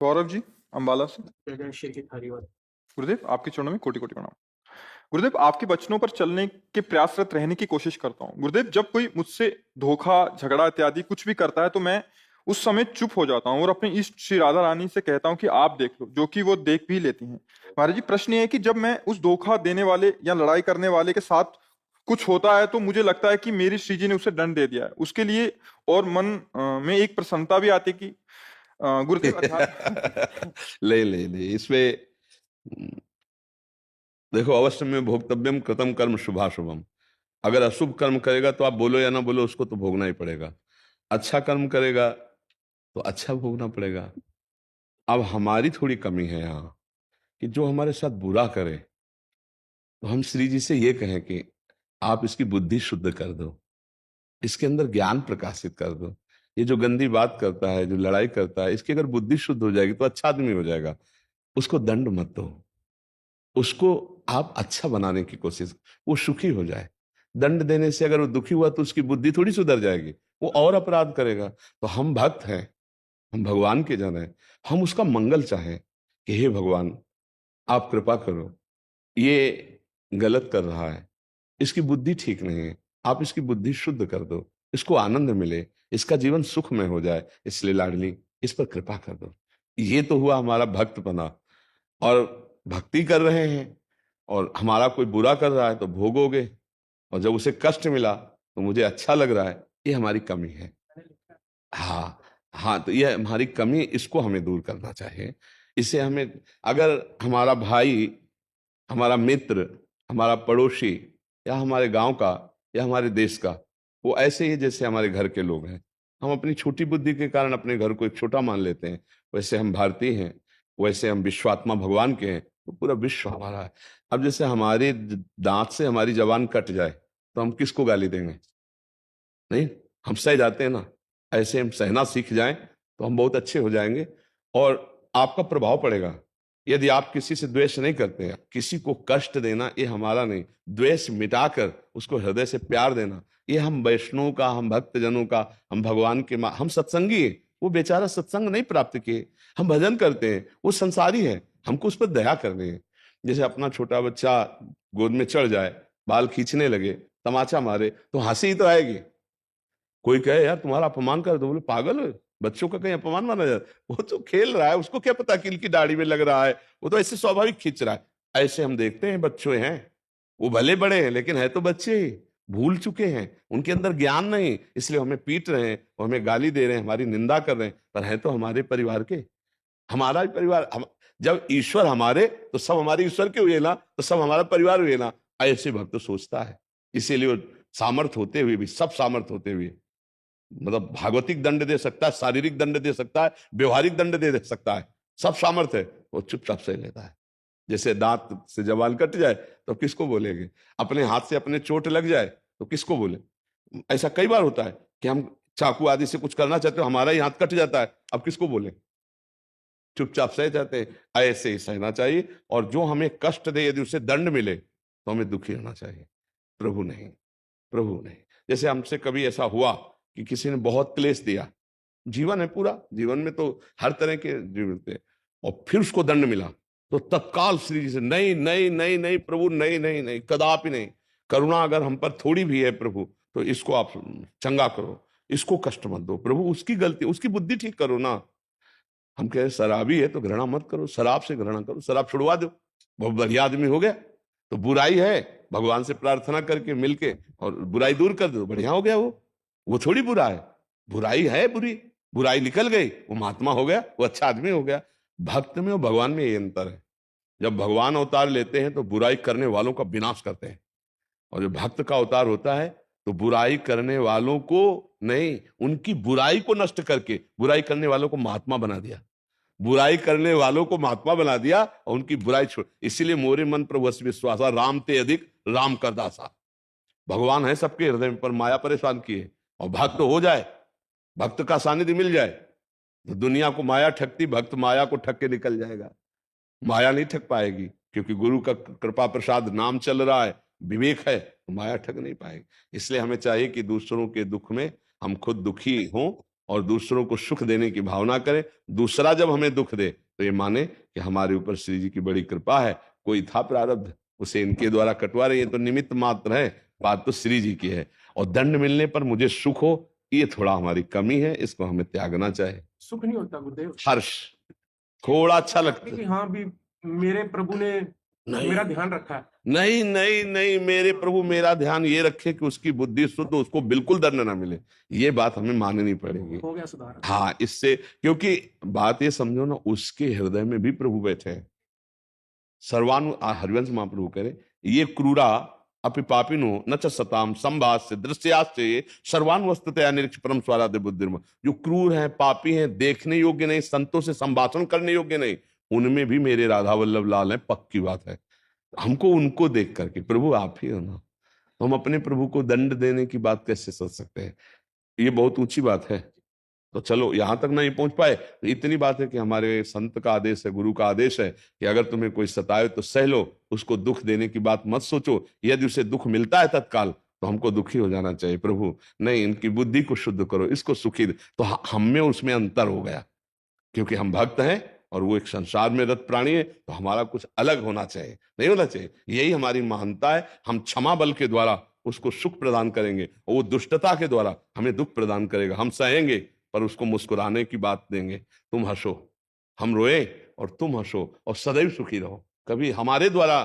गौरव जी, अम्बाला से। गुरुदेव, आपके चरणों में कोटि-कोटि प्रणाम। गुरुदेव, आपके वचनों पर चलने के प्रयासरत रहने की कोशिश करता हूँ। गुरुदेव, जब कोई मुझसे धोखा, झगड़ा इत्यादि कुछ भी करता है तो मैं उस समय चुप हो जाता हूँ और अपनी इष्ट श्री राधा रानी से कहता हूँ कि आप देख लो, जो कि वो देख भी लेती हैं। महाराज जी, प्रश्न ये है कि जब मैं उस धोखा देने वाले या लड़ाई करने वाले के साथ कुछ होता है तो मुझे लगता है कि मेरी श्री जी ने उसे दंड दे दिया है। उसके लिए और मन में एक प्रसन्नता भी आती है कि गुरुदेव ले ले ले इसमें देखो, अवश्य में भोक्तव्यम कृतम कर्म शुभाशुभम। अगर अशुभ कर्म करेगा तो आप बोलो या ना बोलो, उसको तो भोगना ही पड़ेगा। अच्छा कर्म करेगा तो अच्छा भोगना पड़ेगा। अब हमारी थोड़ी कमी है यहाँ कि जो हमारे साथ बुरा करे तो हम श्री जी से ये कहें कि आप इसकी बुद्धि शुद्ध कर दो, इसके अंदर ज्ञान प्रकाशित कर दो। ये जो गंदी बात करता है, जो लड़ाई करता है, इसकी अगर बुद्धि शुद्ध हो जाएगी तो अच्छा आदमी हो जाएगा। उसको दंड मत दो, उसको आप अच्छा बनाने की कोशिश, वो सुखी हो जाए। दंड देने से अगर वो दुखी हुआ तो उसकी बुद्धि थोड़ी सुधर जाएगी, वो और अपराध करेगा। तो हम भक्त हैं, हम भगवान के जन हैं, हम उसका मंगल चाहें कि हे भगवान, आप कृपा करो, ये गलत कर रहा है, इसकी बुद्धि ठीक नहीं है, आप इसकी बुद्धि शुद्ध कर दो, इसको आनंद मिले, इसका जीवन सुख में हो जाए, इसलिए लाडली इस पर कृपा कर दो। ये तो हुआ हमारा भक्तपना। और भक्ति कर रहे हैं और हमारा कोई बुरा कर रहा है तो भोगोगे, और जब उसे कष्ट मिला तो मुझे अच्छा लग रहा है, ये हमारी कमी है। हाँ हाँ, तो ये हमारी कमी, इसको हमें दूर करना चाहिए। इसे हमें, अगर हमारा भाई, हमारा मित्र, हमारा पड़ोसी या हमारे गांव का या हमारे देश का, वो ऐसे ही जैसे हमारे घर के लोग हैं, हम अपनी छोटी बुद्धि के कारण अपने घर को एक छोटा मान लेते हैं, वैसे हम भारतीय हैं, वैसे हम विश्वात्मा भगवान के हैं, तो पूरा विश्व हमारा है। अब जैसे हमारे दांत से हमारी जबान कट जाए तो हम किसको गाली देंगे? नहीं, हम सह जाते हैं ना। ऐसे हम सहना सीख जाएं तो हम बहुत अच्छे हो जाएंगे और आपका प्रभाव पड़ेगा। यदि आप किसी से द्वेष नहीं करते हैं, किसी को कष्ट देना ये हमारा नहीं, द्वेष मिटाकर उसको हृदय से प्यार देना, ये हम वैष्णव का, हम भक्तजनों का, हम भगवान के हम सत्संगी हैं। वो बेचारा सत्संग नहीं प्राप्त किए, हम भजन करते हैं, वो संसारी है, हमको उस पर दया करनी है। जैसे अपना छोटा बच्चा गोद में चढ़ जाए, बाल खींचने लगे, तमाचा मारे, तो हंसी ही तो आएगी। कोई कहे यार तुम्हारा अपमान कर दो, बोले पागल हो, बच्चों का कहीं अपमान माना जाता? वो तो खेल रहा है, उसको क्या पता किल की दाढ़ी में लग रहा है, वो तो ऐसे स्वाभाविक खींच रहा है। ऐसे हम देखते हैं बच्चे हैं, वो भले बड़े हैं लेकिन है तो बच्चे ही, भूल चुके हैं, उनके अंदर ज्ञान नहीं, इसलिए हमें पीट रहे हैं, वो हमें गाली दे रहे हैं, हमारी निंदा कर रहे हैं, पर है तो हमारे परिवार के, हमारा भी परिवार। जब ईश्वर हमारे तो सब हमारे ईश्वर के हुए ना, तो सब हमारा परिवार हुए ना, ऐसे भक्त सोचता है। इसीलिए वो सामर्थ होते हुए भी, सब सामर्थ होते हुए, मतलब भागवतिक दंड दे सकता है, शारीरिक दंड दे सकता है, व्यवहारिक दंड दे सकता है, सब सामर्थ्य है, वो चुपचाप से लेता है। जैसे दांत से जबान कट जाए तो किसको बोलेंगे, अपने हाथ से अपने चोट लग जाए तो किसको बोले? ऐसा कई बार होता है कि हम चाकू आदि से कुछ करना चाहते हो, हमारा ही हाथ कट जाता है, अब किसको बोले? चुपचाप सह जाते हैं। ऐसे ही सहना चाहिए, और जो हमें कष्ट दे यदि उसे दंड मिले तो हमें दुखी होना चाहिए, प्रभु नहीं, प्रभु नहीं। जैसे हमसे कभी ऐसा हुआ कि किसी ने बहुत क्लेश दिया, जीवन है पूरा, जीवन में तो हर तरह के जीवन थे, और फिर उसको दंड मिला तो तत्काल श्री जी से नहीं नहीं नहीं नहीं प्रभु, नहीं नहीं नहीं, कदापि नहीं, करुणा अगर हम पर थोड़ी भी है प्रभु तो इसको आप चंगा करो, इसको कष्ट मत दो प्रभु, उसकी गलती, उसकी बुद्धि ठीक करो ना। हम कह शराबी है तो घृणा मत करो, शराब से घृणा करो, शराब छुड़वा दो, बहुत बढ़िया आदमी हो गया। तो बुराई है, भगवान से प्रार्थना करके मिलके और बुराई दूर कर दो, बढ़िया हो गया। वो थोड़ी बुरा है, बुराई है बुरी, बुराई निकल गई, वो महात्मा हो गया, वो अच्छा आदमी हो गया। भक्त में और भगवान में ये अंतर है, जब भगवान अवतार लेते हैं तो बुराई करने वालों का विनाश करते हैं, और जो भक्त का अवतार होता है तो बुराई करने वालों को नहीं, उनकी बुराई को नष्ट करके बुराई करने वालों को महात्मा बना दिया, बुराई करने वालों को महात्मा बना दिया और उनकी बुराई छोड़। इसीलिए मोरे मन प्रभु बस विश्वासा, राम ते अधिक राम कर दासा। भगवान है सबके हृदय में, पर माया परेशान किए, और भक्त हो जाए, भक्त का सानिध्य मिल जाए तो दुनिया को माया ठगती, भक्त माया को ठग के निकल जाएगा। माया नहीं ठग पाएगी, क्योंकि गुरु का कृपा प्रसाद नाम चल रहा है, विवेक है, तो माया ठग नहीं पाएगी। इसलिए हमें चाहिए कि दूसरों के दुख में हम खुद दुखी हों और दूसरों को सुख देने की भावना करें। दूसरा जब हमें दुख दे तो ये माने कि हमारे ऊपर श्री जी की बड़ी कृपा है, कोई था प्रारब्ध, उसे इनके द्वारा कटवा रहे, ये तो निमित्त मात्र है, बात तो श्री जी की है। और दंड मिलने पर मुझे सुख हो, ये थोड़ा हमारी कमी है, इसको हमें त्यागना चाहिए। सुख नहीं होता गुरुदेव, हर्ष थोड़ा अच्छा लगता कि है। हाँ भी मेरे प्रभु ने नहीं मेरा ध्यान रखा है। नहीं नहीं नहीं, मेरे प्रभु मेरा ध्यान ये रखे कि उसकी बुद्धि शुद्ध, उसको बिल्कुल दंड ना मिले, ये बात हमें माननी पड़ेगी। हो गया सुधार। हाँ, इससे, क्योंकि बात ये समझो ना, उसके हृदय में भी प्रभु बैठे हैं। सर्वानु हरिवंश महाप्रभु करे, ये क्रूरा अपि पापिनो न च सताम संभाष्य दृश्याश्चे सर्वानुवस्तुतया निरीक्ष परम स्वाराध्य बुद्धिर्म। जो क्रूर हैं, पापी हैं, देखने योग्य नहीं, संतों से संभाषण करने योग्य नहीं, उनमें भी मेरे राधा वल्लभ लाल है, पक्की बात है। हमको उनको देख करके, प्रभु आप ही हो ना, तो हम अपने प्रभु को दंड देने की बात कैसे सोच सकते हैं? ये बहुत ऊंची बात है। तो चलो यहां तक नहीं पहुंच पाए तो इतनी बात है कि हमारे संत का आदेश है, गुरु का आदेश है कि अगर तुम्हें कोई सताए तो सह लो, उसको दुख देने की बात मत सोचो। यदि उसे दुख मिलता है तत्काल तो हमको दुखी हो जाना चाहिए, प्रभु नहीं, इनकी बुद्धि को शुद्ध करो, इसको सुखी तो हम में उसमें अंतर हो गया, क्योंकि हम भक्त हैं और वो एक संसार में रत प्राणी है, तो हमारा कुछ अलग होना चाहिए, नहीं होना चाहिए। यही हमारी महानता है। हम क्षमा बल के द्वारा उसको सुख प्रदान करेंगे और वो दुष्टता के द्वारा हमें दुख प्रदान करेगा। हम सहेंगे पर उसको मुस्कुराने की बात देंगे, तुम हंसो, हम रोए और तुम हंसो और सदैव सुखी रहो, कभी हमारे द्वारा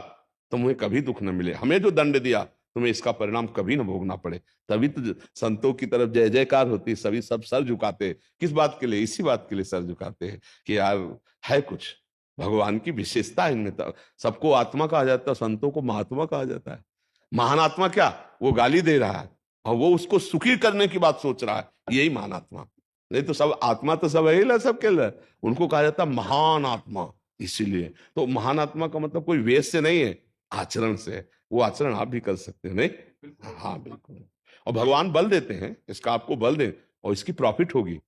तुम्हें कभी दुख न मिले, हमें जो दंड दिया तुम्हें इसका परिणाम कभी न भोगना पड़े। तभी तो संतों की तरफ जय जयकार होती है, सभी सब सर झुकाते हैं। किस बात के लिए? इसी बात के लिए सर झुकाते हैं कि यार है कुछ भगवान की विशेषता है इनमें। सबको आत्मा कहा जाता है, संतों को महात्मा कहा जाता है। महान आत्मा क्या? वो गाली दे रहा है और वो उसको सुखी करने की बात सोच रहा है, यही महान आत्मा। नहीं तो सब आत्मा तो सब है ही, सब के लिए उनको कहा जाता है महान आत्मा। इसीलिए तो महान आत्मा का मतलब कोई वेश से नहीं है, आचरण से है। वो आचरण आप भी कर सकते हैं, नहीं? हाँ बिल्कुल। और भगवान बल देते हैं, इसका आपको बल दे और इसकी प्रॉफिट होगी।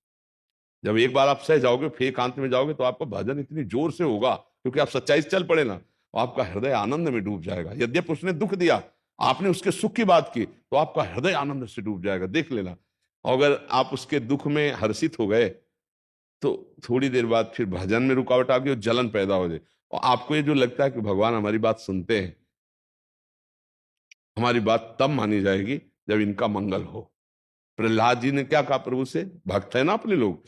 जब एक बार आप सह जाओगे, फिर एकांत में जाओगे तो आपका भजन इतनी जोर से होगा, क्योंकि आप सच्चाई से चल पड़े ना, और आपका हृदय आनंद में डूब जाएगा। यद्यपि उसने दुख दिया, आपने उसके सुख की बात की, तो आपका हृदय आनंद से डूब जाएगा, देख लेना। और अगर आप उसके दुख में हर्षित हो गए तो थोड़ी देर बाद फिर भजन में रुकावट आ गई और जलन पैदा हो जाए, और आपको ये जो लगता है कि भगवान हमारी बात सुनते हैं, हमारी बात तब मानी जाएगी जब इनका मंगल हो। प्रहलाद जी ने क्या कहा प्रभु से? भक्त है ना अपने लोग,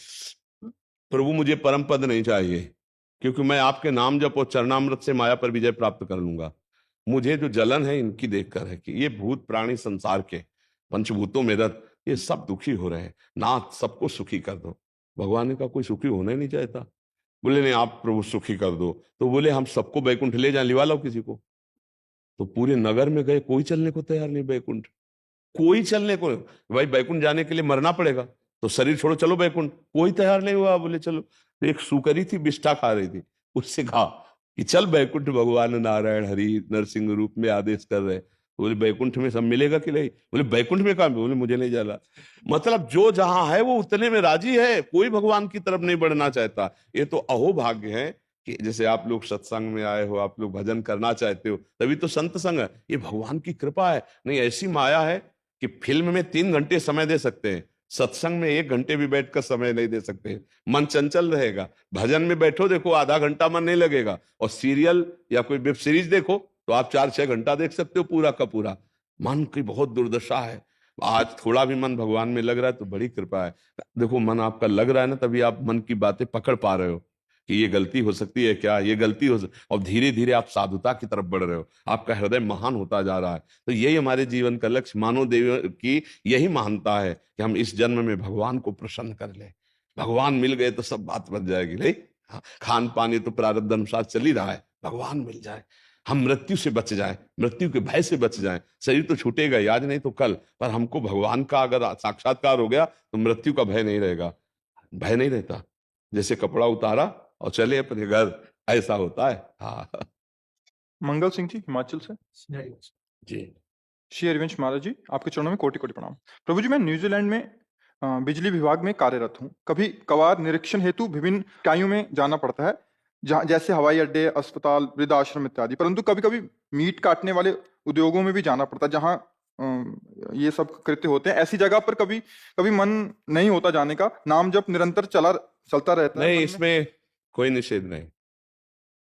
प्रभु मुझे परम पद नहीं चाहिए, क्योंकि मैं आपके नाम जप और चरणामृत से माया पर विजय प्राप्त कर लूंगा। मुझे जो जलन है इनकी देखकर है कि ये भूत प्राणी संसार के पंचभूतों में रत, ये सब दुखी हो रहे हैं, नाथ सबको सुखी कर दो। भगवान ने कहा कोई सुखी होना ही नहीं चाहता। बोले नहीं, आप प्रभु सुखी कर दो। तो बोले हम सबको बैकुंठ ले जाए, लिवा लो किसी को। तो पूरे नगर में गए, कोई चलने को तैयार नहीं बैकुंठ, कोई चलने को। भाई बैकुंठ जाने के लिए मरना पड़ेगा, तो शरीर छोड़ो चलो बैकुंठ, कोई तैयार नहीं हुआ। बोले चलो। तो एक सुकरी थी, बिष्ठा खा रही थी, उससे कहा कि चल बैकुंठ, भगवान नारायण हरि नरसिंह रूप में आदेश कर रहे। बोले बैकुंठ में सब मिलेगा कि नहीं? बोले बैकुंठ में कहा? बोले मुझे नहीं जाना। मतलब जो जहां है वो उतने में राजी है, कोई भगवान की तरफ नहीं बढ़ना चाहता। ये तो अहोभाग्य है कि जैसे आप लोग सत्संग में आए हो, आप लोग भजन करना चाहते हो, तभी तो संत संग है। ये भगवान की कृपा है। नहीं, ऐसी माया है कि फिल्म में 3 घंटे समय दे सकते हैं, सत्संग में 1 घंटे भी बैठकर समय नहीं दे सकते। मन चंचल रहेगा। भजन में बैठो, देखो आधा घंटा मन नहीं लगेगा, और सीरियल या कोई वेब सीरीज देखो तो आप 4-6 घंटा देख सकते हो पूरा का पूरा। मन की बहुत दुर्दशा है। आज थोड़ा भी मन भगवान में लग रहा है तो बड़ी कृपा है। देखो मन आपका लग रहा है ना, तभी आप मन की बातें पकड़ पा रहे हो कि ये गलती हो सकती है क्या, ये गलती हो और धीरे धीरे आप साधुता की तरफ बढ़ रहे हो, आपका हृदय महान होता जा रहा है। तो यही हमारे जीवन का लक्ष्य, मानव देव की यही महानता है कि हम इस जन्म में भगवान को प्रसन्न कर ले। भगवान मिल गए तो सब बात बन जाएगी। नहीं, खान पानी तो प्रारब्ध अनुसार चल ही रहा है, भगवान मिल जाए, हम मृत्यु से बच जाए, मृत्यु के भय से बच जाए। शरीर तो छूटेगा ही, आज नहीं तो कल, पर हमको भगवान का अगर साक्षात्कार हो गया तो मृत्यु का भय नहीं रहेगा। भय नहीं रहता, जैसे कपड़ा उतारा और चले अपने घर, ऐसा होता है। हाँ मंगल सिंह जी हिमाचल से। जी। श्री हरिवंश महाराज जी, आपके चरणों में कोटि कोटि प्रणाम। प्रभु जी, मैं न्यूजीलैंड में बिजली विभाग में कार्यरत हूँ। कभी कभार निरीक्षण हेतु विभिन्न इकाइयों में जाना पड़ता है, जहाँ जैसे हवाई अड्डे, अस्पताल, वृद्धाश्रम इत्यादि। परंतु कभी कभी मीट काटने वाले उद्योगों में भी जाना पड़ता है, जहाँ ये सब कृत्य होते हैं, ऐसी जगह पर कभी कभी मन नहीं होता जाने का, नाम जब निरंतर चलता रहता है नहीं, मन में? इसमें कोई निषेध नहीं।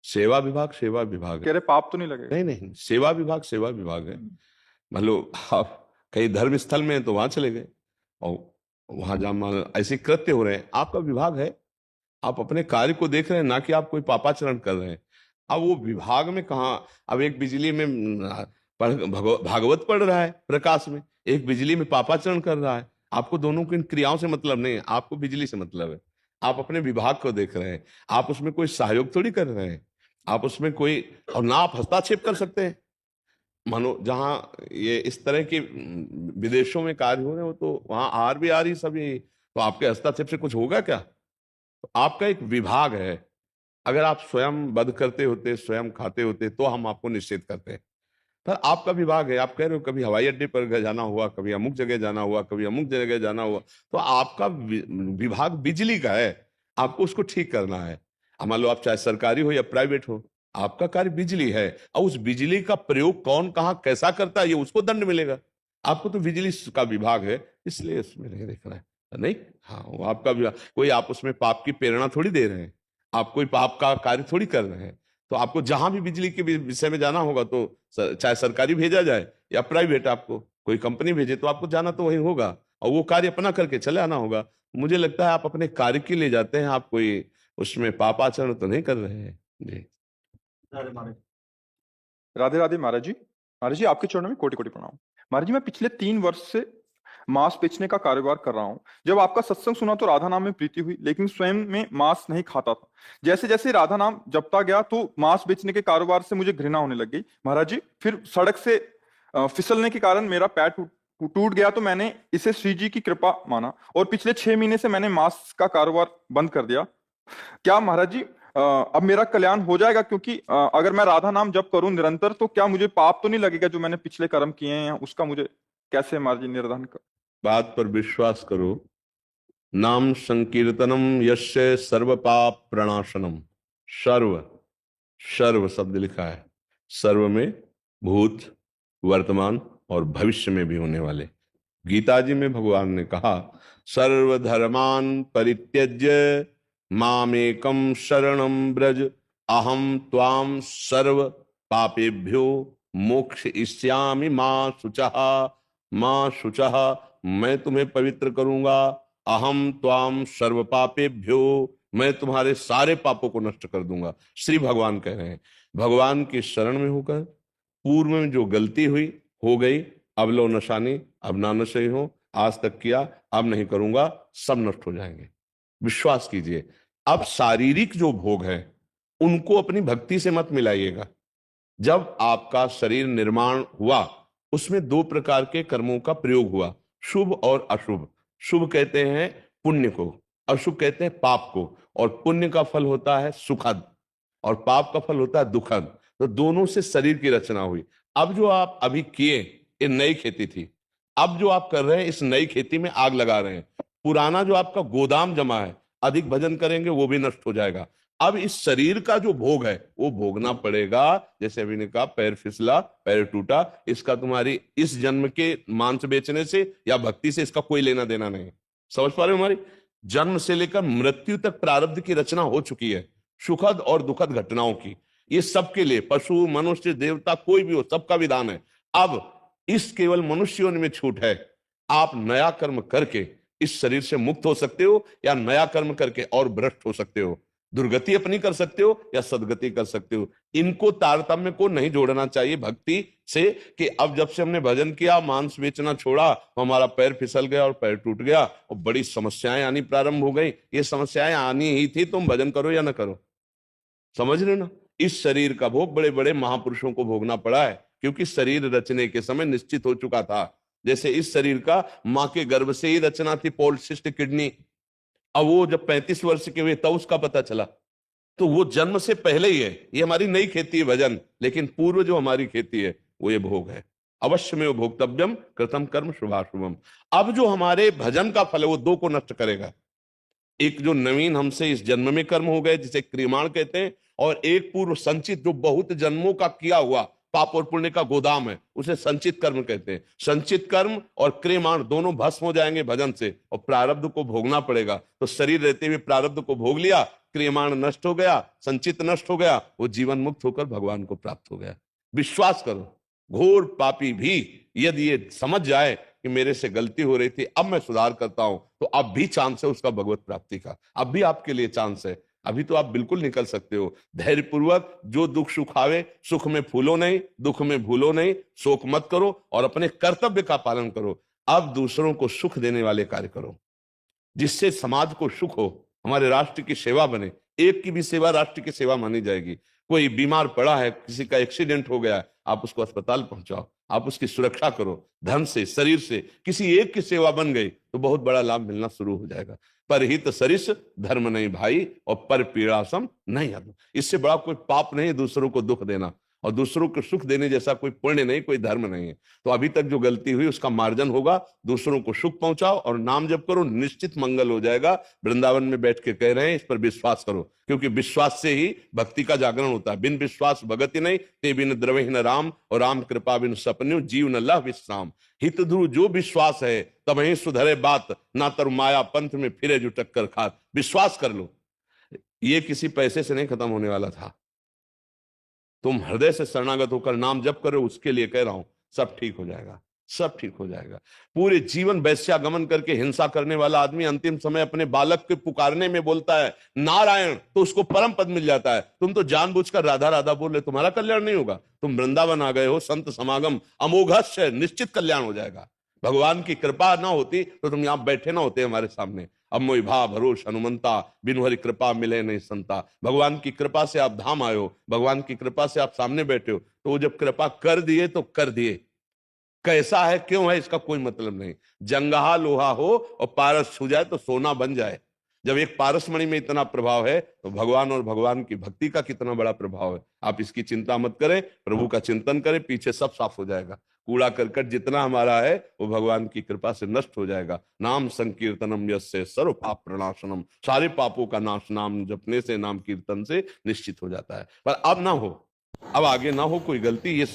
सेवा विभाग कह है। रहे पाप तो नहीं लगेगा? नहीं नहीं, सेवा विभाग है। मान लो आप कहीं धर्म स्थल में हैं तो वहां चले गए और वहां जहां मान लो ऐसे कृत्य हो रहे हैं, आपका विभाग है, आप अपने कार्य को देख रहे हैं, ना कि आप कोई पापाचरण कर रहे हैं। अब वो विभाग में कहा, अब एक बिजली में भागवत पढ़ रहा है प्रकाश में, एक बिजली में पापाचरण कर रहा है। आपको दोनों की इन क्रियाओं से मतलब नहीं है, आपको बिजली से मतलब है। आप अपने विभाग को देख रहे हैं, आप उसमें कोई सहयोग थोड़ी कर रहे हैं, आप उसमें कोई, और ना आप हस्तक्षेप कर सकते हैं। मानो जहां ये इस तरह के विदेशों में कार्य हो रहे हो तो वहां आर भी आ रही सभी, तो आपके हस्तक्षेप से कुछ होगा क्या? तो आपका एक विभाग है। अगर आप स्वयं वध करते होते, स्वयं खाते होते, तो हम आपको निषेध करते हैं। पर आपका विभाग है, आप कह रहे हो कभी हवाई अड्डे पर जाना हुआ, कभी अमुक जगह जाना हुआ, कभी अमुक जगह जाना हुआ, तो आपका विभाग बिजली का है, आपको उसको ठीक करना है। अब मान लो आप चाहे सरकारी हो या प्राइवेट हो, आपका कार्य बिजली है, और उस बिजली का प्रयोग कौन कहाँ कैसा करता है ये उसको दंड मिलेगा। आपको तो बिजली का विभाग है, इसलिए उसमें नहीं देखना है। नहीं, हाँ, वो आपका विभाग, कोई आप उसमें पाप की प्रेरणा थोड़ी दे रहे हैं, आप कोई पाप का कार्य थोड़ी कर रहे हैं। तो आपको जहां भी बिजली के विषय में जाना होगा तो चाहे सरकारी भेजा जाए या प्राइवेट, आपको कोई कंपनी भेजे तो आपको जाना तो वही होगा, और वो कार्य अपना करके चले आना होगा। मुझे लगता है आप अपने कार्य के लिए जाते हैं, आप कोई उसमें पापाचरण तो नहीं कर रहे हैं जी। राधे राधे महाराज जी। महाराज जी, आपके चरणों में कोटि कोटि प्रणाम। महाराज जी, मैं पिछले 3 वर्ष से मांस बेचने का कारोबार कर रहा हूँ। जब आपका सत्संग सुना तो राधा नाम में प्रीति हुई, लेकिन स्वयं में मांस नहीं खाता था। जैसे जैसे राधा नाम जपता गया तो मांस बेचने के कारोबार से मुझे घृणा होने लग गई। महाराज जी, फिर सड़क से फिसलने के कारण मेरा पैर टूट गया, तो मैंने इसे श्री जी की कृपा माना और पिछले 6 महीने से मैंने मांस का कारोबार बंद कर दिया। क्या महाराज जी अब मेरा कल्याण हो जाएगा? क्योंकि अगर मैं राधा नाम जप करूं निरंतर तो क्या मुझे पाप तो नहीं लगेगा जो मैंने पिछले कर्म किए हैं? उसका मुझे कैसे महाराज जी निर्धारण कर? बात पर विश्वास करो। नाम संकीर्तनम यस्य सर्व पाप प्रणाशनम। सर्व, सर्व शब्द लिखा है, सर्व में भूत, वर्तमान और भविष्य में भी होने वाले। गीता जी में भगवान ने कहा, सर्वधर्मान परित्यज्य मामेकम शरणम ब्रज अहम त्वाम सर्व पापेभ्यो मोक्षयिष्यामि मां शुचः। मां शुचः, मैं तुम्हें पवित्र करूंगा। अहम त्वाम सर्व पापेभ्यो, मैं तुम्हारे सारे पापों को नष्ट कर दूंगा। श्री भगवान कह रहे हैं, भगवान की शरण में होकर पूर्व में जो गलती हुई हो गई, अब लो नशानी, अब ना नशे हो, आज तक किया अब नहीं करूंगा, सब नष्ट हो जाएंगे। विश्वास कीजिए। अब शारीरिक जो भोग है उनको अपनी भक्ति से मत मिलाइएगा। जब आपका शरीर निर्माण हुआ उसमें 2 प्रकार के कर्मों का प्रयोग हुआ, शुभ और अशुभ। शुभ कहते हैं पुण्य को, अशुभ कहते हैं पाप को। और पुण्य का फल होता है सुखद और पाप का फल होता है दुखद। तो दोनों से शरीर की रचना हुई। अब जो आप अभी किए, ये नई खेती थी। अब जो आप कर रहे हैं इस नई खेती में आग लगा रहे हैं। पुराना जो आपका गोदाम जमा है, अधिक भजन करेंगे वो भी नष्ट हो जाएगा। अब इस शरीर का जो भोग है वो भोगना पड़ेगा। जैसे अभी ने कहा, पैर फिसला, पैर टूटा, इसका तुम्हारी इस जन्म के मांस बेचने से या भक्ति से इसका कोई लेना देना नहीं। समझ पा रहे हो? हमारी जन्म से लेकर मृत्यु तक प्रारब्ध की रचना हो चुकी है, सुखद और दुखद घटनाओं की। ये सबके लिए, पशु मनुष्य देवता कोई भी हो, सबका विधान है। अब इस केवल मनुष्यों में छूट है। आप नया कर्म करके इस शरीर से मुक्त हो सकते हो, या नया कर्म करके और भ्रष्ट हो सकते हो। दुर्गति अपनी कर सकते हो या सदगति कर सकते हो। इनको तारतम्य को नहीं जोड़ना चाहिए भक्ति से कि अब जब से हमने भजन किया, मांस बेचना छोड़ा, तो हमारा पैर फिसल गया और पैर टूट गया और बड़ी समस्याएं आनी प्रारंभ हो गई। ये समस्याएं आनी ही थी, तुम भजन करो या ना करो। समझ रहे ना? इस शरीर का भोग बड़े बड़े महापुरुषों को भोगना पड़ा है, क्योंकि शरीर रचने के समय निश्चित हो चुका था। जैसे इस शरीर का मां के गर्भ से ही रचना थी, पॉलिसिस्ट किडनी। अब वो जब 35 वर्ष के हुए तब उसका पता चला। तो वो जन्म से पहले ही है। ये हमारी नई खेती है भजन, लेकिन पूर्व जो हमारी खेती है वो ये भोग है। अवश्य में वो भोक्तव्यम कृतम कर्म शुभाशुभम। अब जो हमारे भजन का फल है वो 2 को नष्ट करेगा। एक जो नवीन हमसे इस जन्म में कर्म हो गए जिसे क्रियमाण कहते हैं, और एक पूर्व संचित जो बहुत जन्मों का किया हुआ पाप और पुण्य का गोदाम है, उसे संचित कर्म कहते हैं। संचित कर्म और क्रियमाण दोनों भस्म हो जाएंगे भजन से, और प्रारब्ध को भोगना पड़ेगा। तो शरीर रहते हुए प्रारब्ध को भोग लिया, क्रियमाण नष्ट हो गया, संचित नष्ट हो गया, वो जीवन मुक्त होकर भगवान को प्राप्त हो गया। विश्वास करो, घोर पापी भी यदि ये समझ जाए कि मेरे से गलती हो रही थी, अब मैं सुधार करता हूं, तो अब भी चांस है उसका भगवत प्राप्ति का, अब भी आपके लिए चांस है, अभी तो आप बिल्कुल निकल सकते हो। धैर्यपूर्वक जो दुख सुख आवे, सुख में फूलो नहीं, दुख में भूलो नहीं, शोक मत करो और अपने कर्तव्य का पालन करो। अब दूसरों को सुख देने वाले कार्य करो, जिससे समाज को सुख हो, हमारे राष्ट्र की सेवा बने। एक की भी सेवा राष्ट्र की सेवा मानी जाएगी। कोई बीमार पड़ा है, किसी का एक्सीडेंट हो गया, आप उसको अस्पताल पहुंचाओ, आप उसकी सुरक्षा करो, धन से शरीर से किसी एक की सेवा बन गई तो बहुत बड़ा लाभ मिलना शुरू हो जाएगा। पर हित सरिस धर्म नहीं भाई, और पर पीड़ासम नहीं अधम। इससे बड़ा कोई पाप नहीं दूसरों को दुख देना, और दूसरों को सुख देने जैसा कोई पुण्य नहीं, कोई धर्म नहीं है। तो अभी तक जो गलती हुई उसका मार्जन होगा, दूसरों को सुख पहुंचाओ और नाम जप करो, निश्चित मंगल हो जाएगा। वृंदावन में बैठ के कह रहे हैं, इस पर विश्वास करो, क्योंकि विश्वास से ही भक्ति का जागरण होता है। बिन विश्वास भगति नहीं, ते बिन द्रवहि न राम, और राम कृपा बिन सपन्यु, जीव न लह विश्राम। हित ध्रुव जो विश्वास है, तब ही सुधरे बात, ना तर माया पंथ में फिरे जो टक्कर खात। विश्वास कर लो, ये किसी पैसे से नहीं खत्म होने वाला था। तुम हृदय से शरणागत होकर नाम जप करो, उसके लिए कह रहा हूं, सब ठीक हो जाएगा, सब ठीक हो जाएगा। पूरे जीवन वैश्यागमन करके हिंसा करने वाला आदमी अंतिम समय अपने बालक के पुकारने में बोलता है नारायण, तो उसको परम पद मिल जाता है। तुम तो जानबूझकर राधा राधा बोल रहे, तुम्हारा कल्याण नहीं होगा। तुम वृंदावन आ गए हो, संत समागम अमोघस्य, निश्चित कल्याण हो जाएगा। भगवान की कृपा ना होती तो तुम यहां बैठे ना होते हमारे सामने। अब मोहि भा भरोस हनुमंता, बिनु हरि कृपा मिले नहीं संता। भगवान की कृपा से आप धाम आए हो, भगवान की कृपा से आप सामने बैठे हो, तो वो जब कृपा कर दिए तो कर दिए। कैसा है, क्यों है, इसका कोई मतलब नहीं। जंगहा लोहा हो और पारस छू जाए तो सोना बन जाए। जब एक पारसमणि में इतना प्रभाव है, तो भगवान और भगवान की भक्ति का कितना बड़ा प्रभाव है। आप इसकी चिंता मत करें, प्रभु का चिंतन करें, पीछे सब साफ हो जाएगा। कूड़ा करकट जितना हमारा है वो भगवान की कृपा से नष्ट हो जाएगा। नाम संकीर्तनम यस्य सर्व पाप प्रणाशनम, सारे पापों का नाश नाम जपने से, नाम कीर्तन से निश्चित हो जाता है। पर अब ना हो, अब आगे ना हो कोई गलती, ये